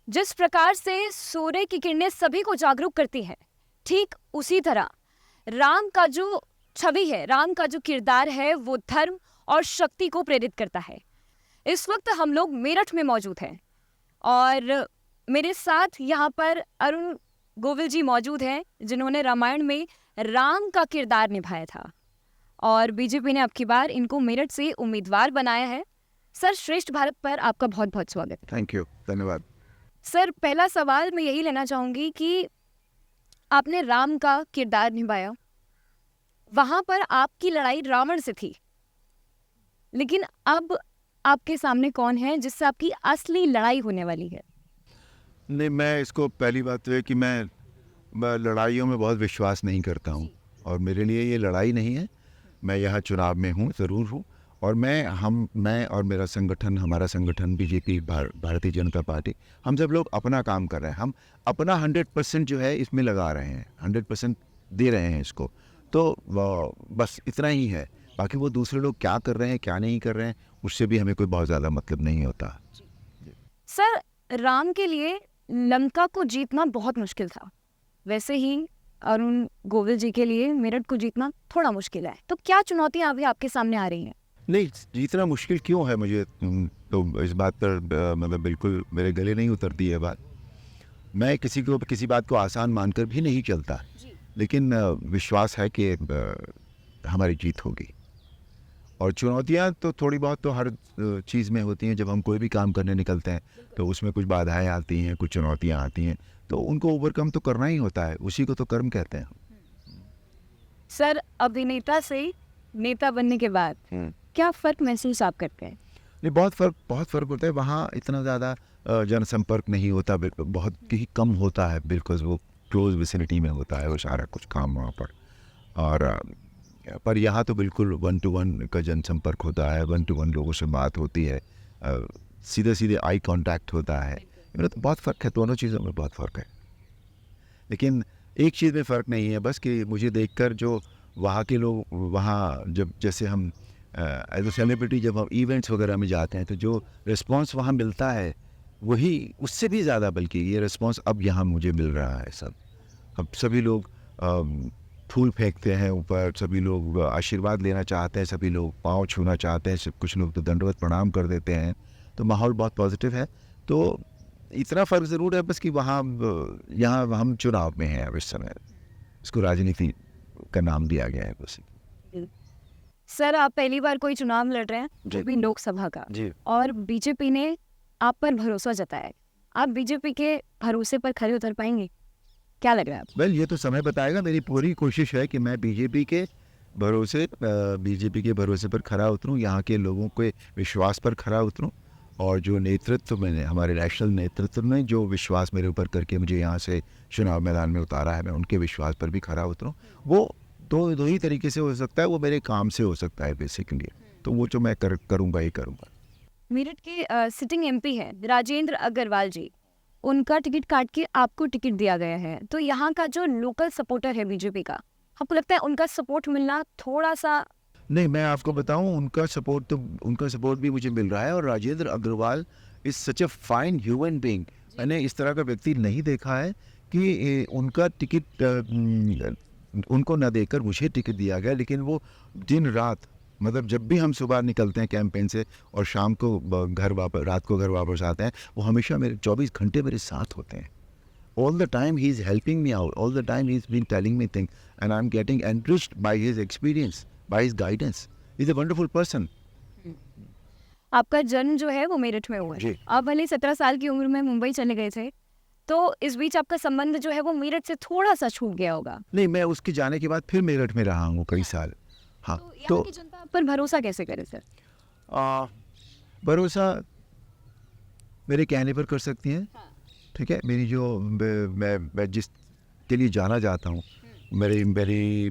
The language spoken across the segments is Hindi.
जिस प्रकार से सूर्य की किरणें सभी को जागरूक करती हैं, ठीक उसी तरह राम का जो छवि है, राम का जो किरदार है, वो धर्म और शक्ति को प्रेरित करता है। इस वक्त हम लोग मेरठ में मौजूद हैं और मेरे साथ यहाँ पर अरुण गोविल जी मौजूद हैं, जिन्होंने रामायण में राम का किरदार निभाया था और बीजेपी ने अब की बार इनको मेरठ से उम्मीदवार बनाया है। सर, श्रेष्ठ भारत पर आपका बहुत बहुत स्वागत। थैंक यू, धन्यवाद। सर, पहला सवाल मैं यही लेना चाहूँगी कि आपने राम का किरदार निभाया, वहाँ पर आपकी लड़ाई रावण से थी, लेकिन अब आपके सामने कौन है जिससे आपकी असली लड़ाई होने वाली है? नहीं, मैं इसको पहली बात तो है कि मैं लड़ाइयों में बहुत विश्वास नहीं करता हूँ और मेरे लिए ये लड़ाई नहीं है। मैं यहाँ चुनाव में हूँ, ज़रूर हूँ, और मैं और मेरा संगठन, हमारा संगठन बीजेपी, भारतीय जनता पार्टी, हम सब लोग अपना काम कर रहे हैं। हम अपना 100% जो है इसमें लगा रहे हैं, 100% दे रहे हैं इसको। तो बस इतना ही है। बाकी वो दूसरे लोग क्या कर रहे हैं, क्या नहीं कर रहे हैं, उससे भी हमें कोई बहुत ज़्यादा मतलब नहीं होता। सर, राम के लिए लंका को जीतना बहुत मुश्किल था, वैसे ही अरुण गोविल जी के लिए मेरठ को जीतना थोड़ा मुश्किल है। तो क्या चुनौतियां अभी आपके सामने आ रही हैं? नहीं, जीतना मुश्किल क्यों है मुझे, तो इस बात पर मतलब बिल्कुल मेरे गले नहीं उतरती है बात। मैं किसी बात को आसान मानकर भी नहीं चलता, लेकिन विश्वास है कि हमारी जीत होगी। और चुनौतियां तो थोड़ी बहुत तो हर चीज़ में होती हैं। जब हम कोई भी काम करने निकलते हैं तो उसमें कुछ बाधाएं आती हैं, कुछ चुनौतियां आती हैं, तो उनको ओवरकम तो करना ही होता है। उसी को तो कर्म कहते हैं। सर, अभिनेता से नेता बनने के बाद क्या फर्क महसूस आप करते हैं? नहीं, बहुत फ़र्क होता है। वहाँ इतना ज़्यादा जनसंपर्क नहीं होता, बहुत ही कम होता है, बिल्कुल वो क्लोज विसिनिटी में होता है वो सारा कुछ काम वहाँ पर। और पर यहाँ तो बिल्कुल 1 to 1 का जनसंपर्क होता है, 1 to 1 लोगों से बात होती है, सीधे सीधे आई कांटेक्ट होता है। तो बहुत फ़र्क है, दोनों चीज़ों में बहुत फ़र्क है। लेकिन एक चीज़ में फ़र्क नहीं है बस, कि मुझे देखकर जो वहाँ के लोग, वहाँ जब जैसे हम एज अ सेलिब्रिटी जब हम इवेंट्स वगैरह में जाते हैं तो जो रिस्पांस वहाँ मिलता है, वही उससे भी ज़्यादा बल्कि ये रिस्पांस अब यहाँ मुझे मिल रहा है। अब सभी लोग फूल फेंकते हैं ऊपर, सभी लोग आशीर्वाद लेना चाहते हैं, सभी लोग पाँव छूना चाहते हैं, कुछ लोग तो दंडवत प्रणाम कर देते हैं। तो माहौल बहुत पॉजिटिव है। तो इतना फ़र्क ज़रूर है बस कि वहाँ यहाँ हम चुनाव में हैं अब इस समय। इसको राजनीति का नाम दिया गया है बस। सर, आप पहली बार कोई चुनाव लड़ रहे हैं, जो भी लोकसभा का, जी। और बीजेपी ने आप पर भरोसा जताया है। आप बीजेपी के भरोसे पर खरे उतर पाएंगे? क्या लग रहा है आपको? वेल, ये तो समय बताएगा। मेरी पूरी कोशिश है कि मैं बीजेपी के भरोसे पर खरा उतरूं, यहाँ के लोगों के विश्वास पर खरा उतरूं, और जो नेतृत्व मैंने, हमारे नेशनल नेतृत्व ने जो विश्वास मेरे ऊपर करके मुझे यहाँ से चुनाव मैदान में उतारा है, मैं उनके विश्वास पर भी खरा उतरूं। वो दो ही तरीके से हो सकता है। वो मेरे काम से हो सकता है बेसिकली, तो वो जो मैं करूँगा ही करूँगा। मेरठ के सिटिंग एमपी है राजेंद्र अग्रवाल जी, उनका टिकट काट के आपको टिकट दिया गया है। तो यहाँ का जो लोकल सपोर्टर है बीजेपी का, आपको लगता है उनका सपोर्ट मिलना थोड़ा सा? नहीं, मैं आपको बताऊं, उनका सपोर्ट भी मुझे मिल रहा है। और Rajendra Agrawal is such a fine human being. मैंने इस तरह का व्यक्ति नहीं देखा है कि उनका टिकट उनको न देकर मुझे टिकट दिया गया, लेकिन वो दिन रात, मतलब जब भी हम सुबह निकलते हैं कैंपेन से और शाम को रात को घर वापस आते हैं, वो हमेशा मेरे 24 घंटे मेरे साथ होते हैं। All the time he is helping me out. All the time he's been telling me things, and I'm getting enriched by his experience, by his guidance. He's a wonderful person. आपका जन्म जो है वो मेरठ में हुआ है। जी। आप भले 17 साल की उम्र में मुंबई चले गए थे, तो इस बीच आपका संबंध जो है वो मेरठ से थोड़ा सा छूट गया होगा। नहीं, मैं उसके जाने के बाद फिर मेरठ में रहा हूँ कई साल। हाँ, तो यहाँ तो की जनता आप पर भरोसा कैसे करे सर? भरोसा मेरे कहने पर कर सकती हैं। ठीक है, मेरी जो मैं जिस के लिए जाना जाता हूँ, मेरी मेरी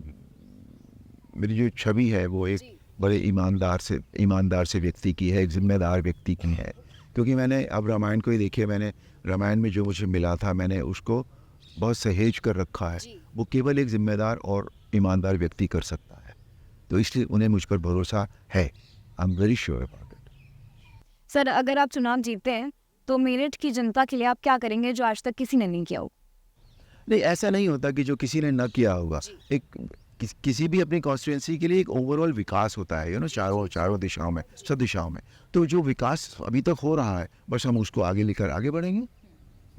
मेरी जो छवि है वो एक बड़े ईमानदार से व्यक्ति की है, एक जिम्मेदार व्यक्ति की है। क्योंकि मैंने अब रामायण को ही देखिए, मैंने रामायण में जो मुझे मिला था, मैंने उसको बहुत सहेज कर रखा है। वो केवल एक जिम्मेदार और ईमानदार व्यक्ति कर सकता है। तो इसलिए उन्हें मुझ पर भरोसा है। I am very sure about it. Sir, अगर आप चुनाव जीतते हैं तो मेरठ की जनता के लिए आप क्या करेंगे जो आज तक किसी ने नहीं किया हो? नहीं, ऐसा नहीं होता कि जो किसी ने न किया होगा। एक किसी भी अपनी कॉन्स्टिट्यूएंसी के लिए एक ओवरऑल विकास होता है, चारों दिशाओं में, सब दिशाओं में। तो जो विकास अभी तक हो रहा है, बस हम उसको आगे लेकर आगे बढ़ेंगे।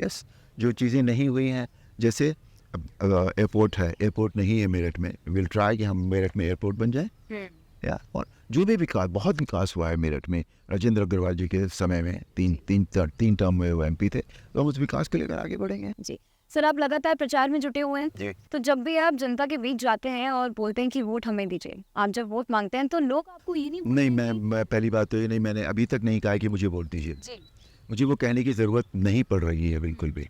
यस, जो चीज़ें नहीं हुई हैं, जैसे एयरपोर्ट है, एयरपोर्ट नहीं है मेरठ में, विल ट्राई कि हम मेरठ में एयरपोर्ट बन जाए। या और जो भी विकास, बहुत विकास हुआ है मेरठ में। राजेंद्र अग्रवाल जी के समय में तीन टर्म में वो MP थे, तो हम उस विकास को लेकर आगे बढ़ेंगे। जी सर, आप लगातार प्रचार में जुटे हुए हैं। जी। तो जब भी आप जनता के बीच जाते हैं और बोलते हैं कि वोट हमें दीजिए, आप जब वोट मांगते हैं तो लोग आपको ये नहीं नहीं, बोलते हैं मैं पहली बात तो ये नहीं, मैंने अभी तक नहीं कहा है कि मुझे वोट दीजिए। जी मुझे वो कहने की ज़रूरत नहीं पड़ रही है बिल्कुल भी,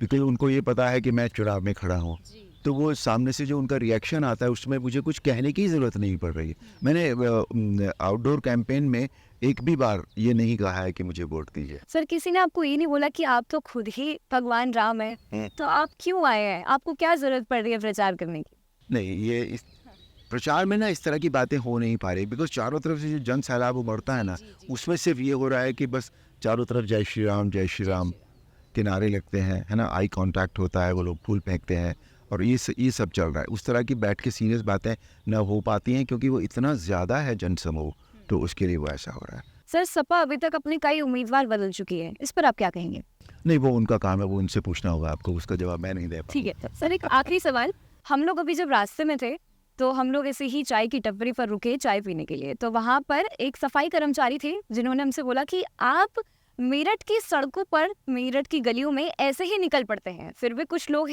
बिकॉज़ उनको ये पता है कि मैं चुनाव में खड़ा हूँ। तो वो सामने से जो उनका रिएक्शन आता है, उसमें मुझे कुछ कहने की ज़रूरत नहीं पड़ रही है। मैंने आउटडोर कैंपेन में एक भी बार ये नहीं कहा है कि मुझे वोट दीजिए। सर, किसी ने आपको ये नहीं बोला कि आप तो खुद ही भगवान राम हैं, तो आप क्यों आए हैं? आपको क्या जरूरत पड़ रही है प्रचार करने की? नहीं, ये इस प्रचार में ना इस तरह की बातें हो नहीं पा रही, बिकॉज़ चारों तरफ से जो जन सैलाब उमड़ता है ना, उसमें सिर्फ ये हो रहा है कि बस चारों तरफ जय श्री राम के नारे लगते हैं, है ना? आई कांटेक्ट होता है, वो लोग फूल फेंकते हैं और ये सब चल रहा है। उस तरह की बैठ के सीरियस बातें न हो पाती हैं, क्योंकि वो इतना ज़्यादा है जनसमूह, तो उसके लिए वो ऐसा हो रहा है। सर, सपा अभी तक अपने कई उम्मीदवार बदल चुकी है, इस पर आप क्या कहेंगे? नहीं, वो उनका काम है, वो उनसे पूछना होगा आपको, उसका जवाब मैं नहीं दे पाऊँगा। ठीक है सर, एक आखिरी सवाल। हम लोग अभी जब रास्ते में थे तो हम लोग ऐसे ही चाय की टपरी पर रुके चाय पीने के लिए, तो वहां पर एक सफाई कर्मचारी थे जिन्होंने हमसे बोला कि आप मेरठ की सड़कों पर, मेरठ की गलियों में ऐसे ही निकल पड़ते हैं, फिर भी कुछ लोग हैं